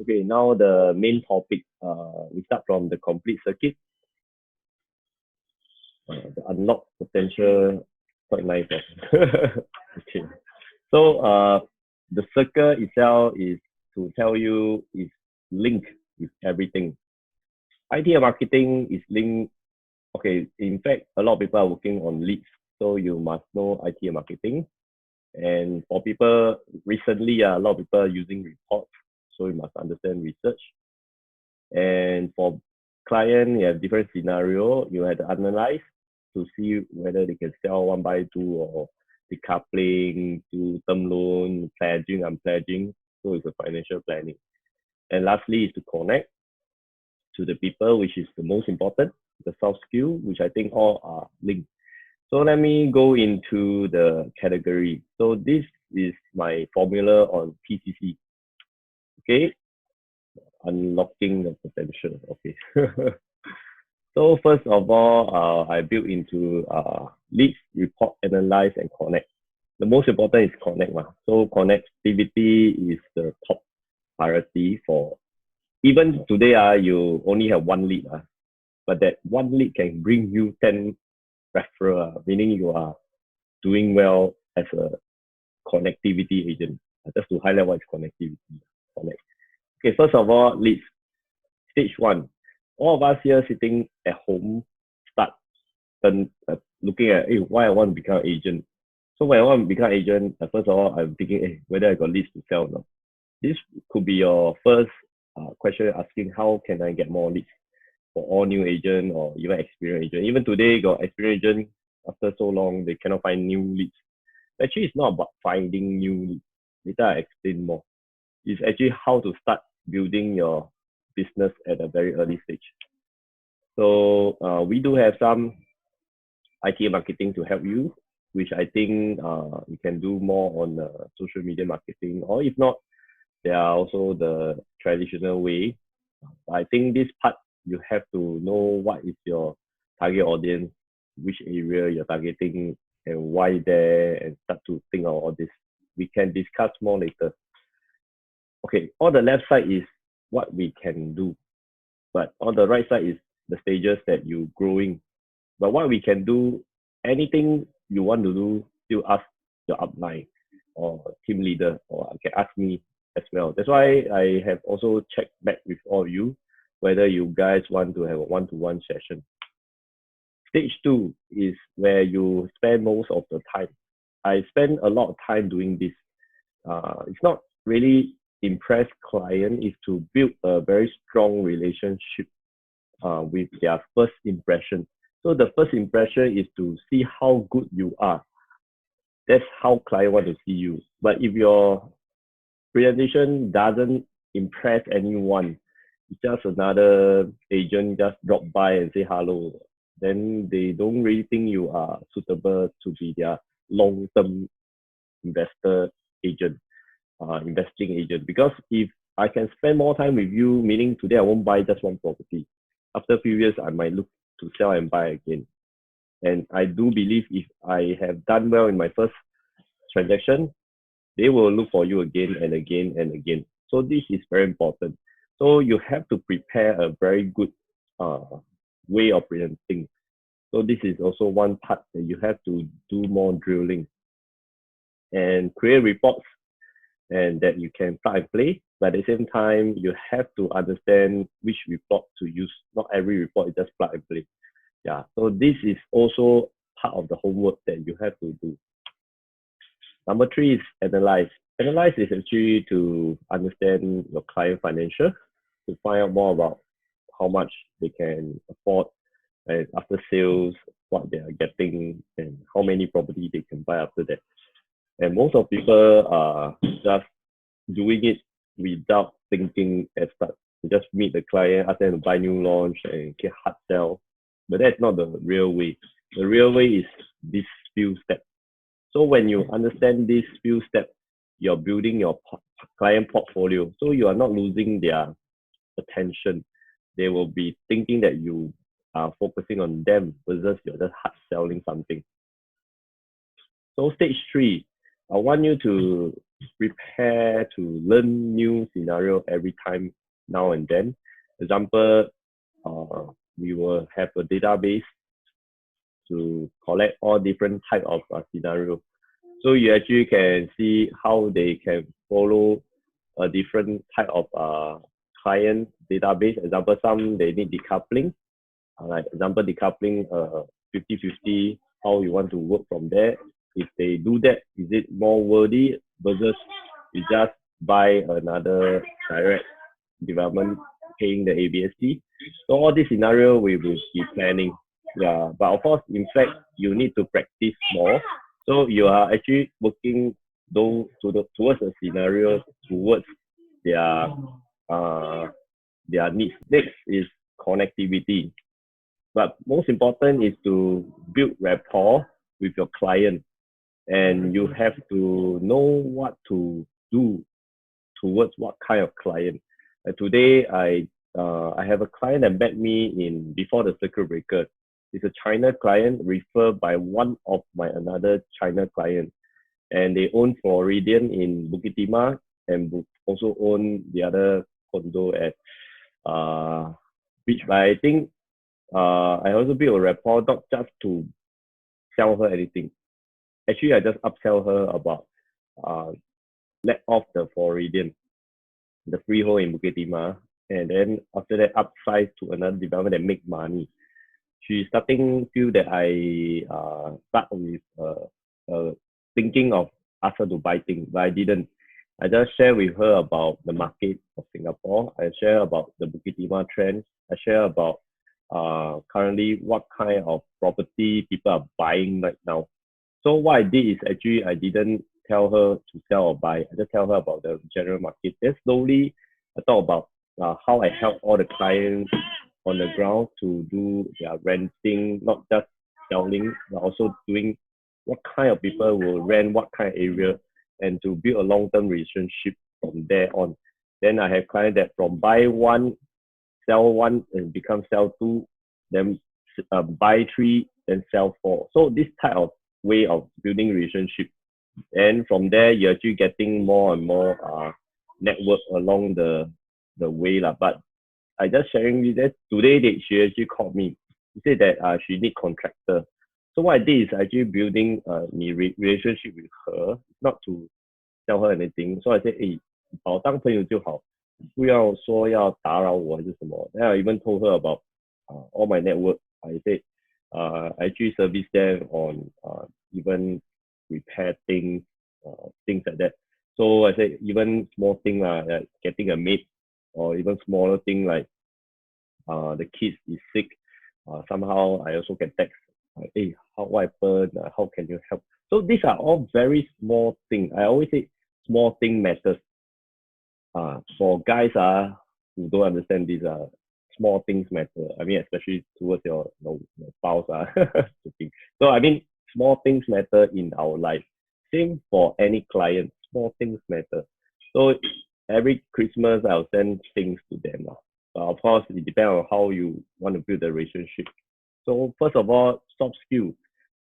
Okay, now the main topic. We start from the complete circuit, the unlock potential. Quite nice. Okay, so the circle itself is to tell you is linked with everything. IT and marketing is linked. Okay, in fact, a lot of people are working on leads, so you must know IT and marketing. And for people recently, a lot of people are using reports, so you must understand research. And for client, you have different scenario. You have to analyze to see whether they can sell one by two or decoupling, to term loan, pledging, unpledging. So it's a financial planning. And lastly is to connect to the people, which is the most important, the soft skill, which I think all are linked. So let me go into the category. So this is my formula on PCC. Okay, unlocking the potential. Okay. So first of all, I built into leads, report, analyze, and connect. The most important is connect. So connectivity is the top priority for, even today, you only have one lead, but that one lead can bring you 10 referral, meaning you are doing well as a connectivity agent. Just to highlight what is connectivity. Connect. Okay, first of all, leads. Stage one. All of us here sitting at home start looking at, hey, why I want to become an agent. So when I want to become an agent, first of all, I'm thinking, hey, whether I got leads to sell or not. This could be your first question asking, how can I get more leads for all new agent or even experienced agent. Even today, got experienced agent, after so long, they cannot find new leads. Actually, it's not about finding new leads. Later, I explain more. It's actually how to start building your business at a very early stage. So we do have some IT marketing to help you, which I think you can do more on social media marketing, or if not, there are also the traditional way. I think this part, you have to know what is your target audience, which area you're targeting, and why there, and start to think of all this. We can discuss more later. Okay, on the left side is what we can do, but on the right side is the stages that you're growing. But what we can do, anything you want to do, still ask your upline or team leader, or can ask me as well. That's why I have also checked back with all of you whether you guys want to have a one-to-one session. Stage two is where you spend most of the time. I spend a lot of time doing this. It's not really impress client, is to build a very strong relationship with their first impression. So the first impression is to see how good you are. That's how client want to see you. But if your presentation doesn't impress anyone, it's just another agent just drop by and say hello, then they don't really think you are suitable to be their long-term investor agent, investing agent. Because if I can spend more time with you, meaning today I won't buy just one property. After a few years, I might look to sell and buy again. And I do believe if I have done well in my first transaction, they will look for you again and again and again. So this is very important. So you have to prepare a very good way of presenting. So this is also one part that you have to do more drilling and create reports, and that you can plug and play. But at the same time, you have to understand which report to use. Not every report is just plug and play. Yeah. So this is also part of the homework that you have to do. Number three is analyze. Analyze is actually to understand your client financial, to find out more about how much they can afford, and after sales, what they are getting, and how many property they can buy after that. And most of people are just doing it without thinking at start. They just meet the client, ask them to buy new launch, and get hard sell. But that's not the real way. The real way is this few steps. So when you understand these few steps, you're building your client portfolio. So you are not losing their attention. They will be thinking that you are focusing on them versus you're just hard selling something. So stage three, I want you to prepare to learn new scenario every time now and then. Example, we will have a database to collect all different type of scenarios. So you actually can see how they can follow a different type of client database. Example, some they need decoupling, like example decoupling 50-50, how you want to work from there. If they do that, is it more worthy versus you just buy another direct development paying the ABSD? So all this scenario we will be planning. Yeah, but of course, in fact, you need to practice more. So you are actually working towards a scenario towards their needs. Next is connectivity. But most important is to build rapport with your client, and you have to know what to do towards what kind of client. Today, I have a client that met me in before the circuit breaker. It's a China client referred by one of my another China client, and they own Floridian in Bukit Timah and also own the other condo at Beach. But I think I also build a rapport not just to sell her anything. Actually, I just upsell her about let off the Floridian, the freehold in Bukit Timah, and then after that upsize to another development that make money. She starting feel that I start with thinking of ask her to buy things, but I didn't. I just share with her about the market of Singapore. I share about the Bukit Timah trends. I share about currently what kind of property people are buying right now. So what I did is actually I didn't tell her to sell or buy. I just tell her about the general market. Then slowly I talk about how I help all the clients on the ground to do their renting, not just selling, but also doing what kind of people will rent what kind of area, and to build a long-term relationship from there on. Then I have clients that from buy one, sell one, and become sell two, then buy three, then sell four. So this type of way of building relationship, and from there you're actually getting more and more network along the way lah. But I just sharing with that today that she actually called me. She said that she need contractor. So what I did is actually building relationship with her, not to tell her anything. So I said, 把我当朋友就好，不要说要打扰我还是什么。Then I even told her about all my network. I said I actually service them on even repair things, things like that. So I said even small thing like getting a maid, or even smaller thing like the kids is sick. Somehow I also get text, hey, what happened? How can you help? So these are all very small things. I always say small thing matters. For guys who don't understand these small things matter. I mean, especially towards your spouse. So I mean, small things matter in our life. Same for any client. Small things matter. So every Christmas I'll send things to them. Of course, it depends on how you want to build a relationship. So first of all, soft skills.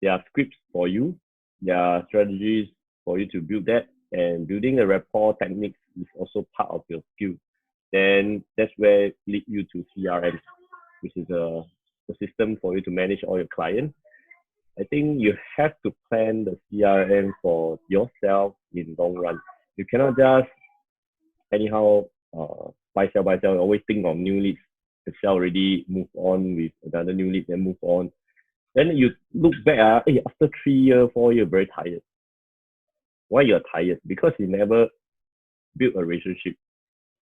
There are scripts for you. There are strategies for you to build that. And building a rapport techniques is also part of your skill. Then that's where lead you to CRM, which is a system for you to manage all your clients. I think you have to plan the CRM for yourself in long run. You cannot just anyhow buy sell, always think of new leads. The sell already, move on with another new lead, then move on. Then you look back, after 3 years, 4 years, very tired. Why you're tired? Because you never built a relationship.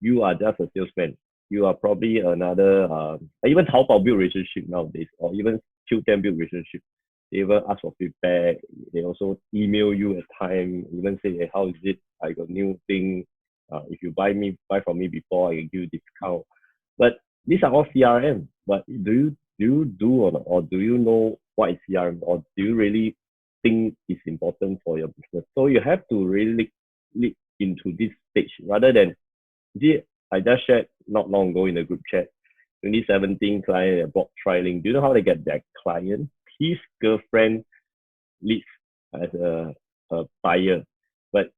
You are just a salesman. You are probably another, even Taobao build relationship nowadays, or even Q10 build relationship. They even ask for feedback. They also email you at time, even say, hey, how is it? I got new thing. If you buy from me before, I can give you discount. But these are all CRM. But do you do or do you know what is CRM, or do you really think it's important for your business? So you have to really lead into this stage rather than, I just shared not long ago in the group chat, 2017 client that bought Triling. Do you know how they get that client? His girlfriend leads as a buyer, but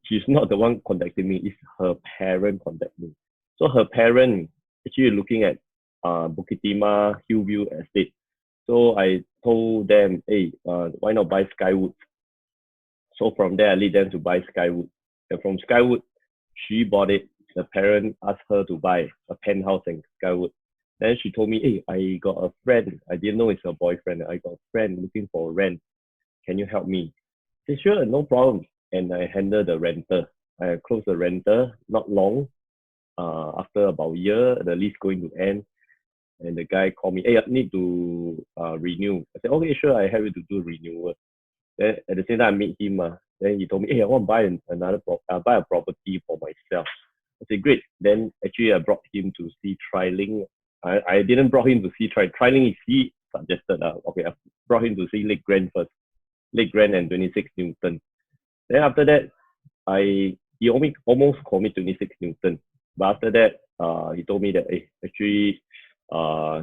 she's not the one contacting me. It's her parent contacting me. So her parent actually looking at Bukit Timah Hillview Estate. So I told them, hey, why not buy Skywood? So from there, I lead them to buy Skywood. And from Skywood, she bought it. The parent asked her to buy a penthouse in Skywood. Then she told me, hey, I got a friend. I didn't know it's her boyfriend. I got a friend looking for rent. Can you help me? I said, sure, no problem. And I handled the renter. I closed the renter not long. After about a year, the lease going to end. And the guy called me, hey, I need to renew. I said, okay, sure, I have you to do renewal. Then at the same time, I meet him. Then he told me, hey, I want to buy buy a property for myself. I said, great. Then actually, I brought him to see trialing. I didn't brought him to see trialing. Is he suggested? Okay, I brought him to see Lake Grand first. Lake Grand and 26 Newton. Then after that, he almost called me 26 Newton. But after that, he told me that actually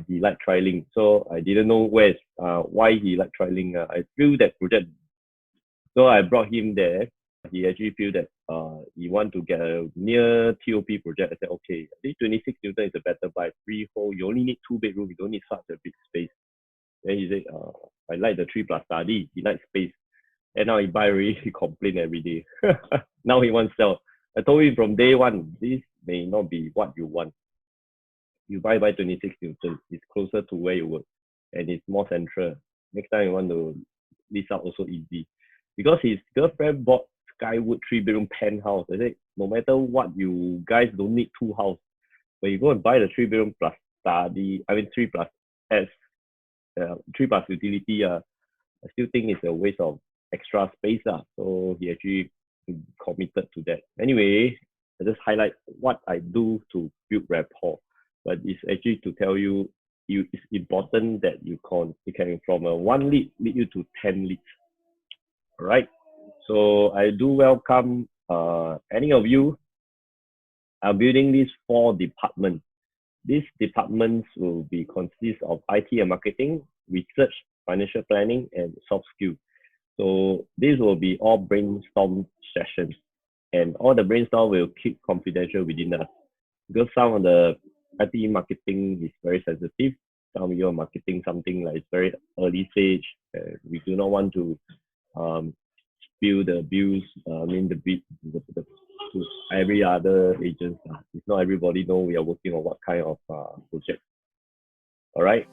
he liked trialing. So I didn't know why he liked trialing. I feel that project. So I brought him there. He actually feel that he want to get a near TOP project. I said, okay, I think 26 Newton is a better buy. Freehold, you only need 2 bedrooms. You don't need such a big space. Then he said, I like the 3+ study. He likes space. And now he buy already, he complain every day. Now he wants sell. I told him from day one, this may not be what you want. You buy 26 Newton. It's closer to where you work. And it's more central. Next time you want to lease out also easy. Because his girlfriend bought Skywood 3-bedroom penthouse. I said, no matter what, you guys don't need 2 houses. When you go and buy the 3-bedroom plus study, 3+ S, 3+ utility, I still think it's a waste of extra space. So he actually committed to that. Anyway, I just highlight what I do to build rapport. But it's actually to tell you, it's important that you can from a 1 lead you to 10 leads. All right. So I do welcome any of you. I'm building these 4 departments. These departments will be consist of IT and marketing, research, financial planning, and soft skills. So these will be all brainstorm sessions, and all the brainstorm will keep confidential within us because some of the IT marketing is very sensitive. Some of you are marketing something like it's very early stage. We do not want to spill the bills. To every other agent. It's not everybody know we are working on what kind of project. All right.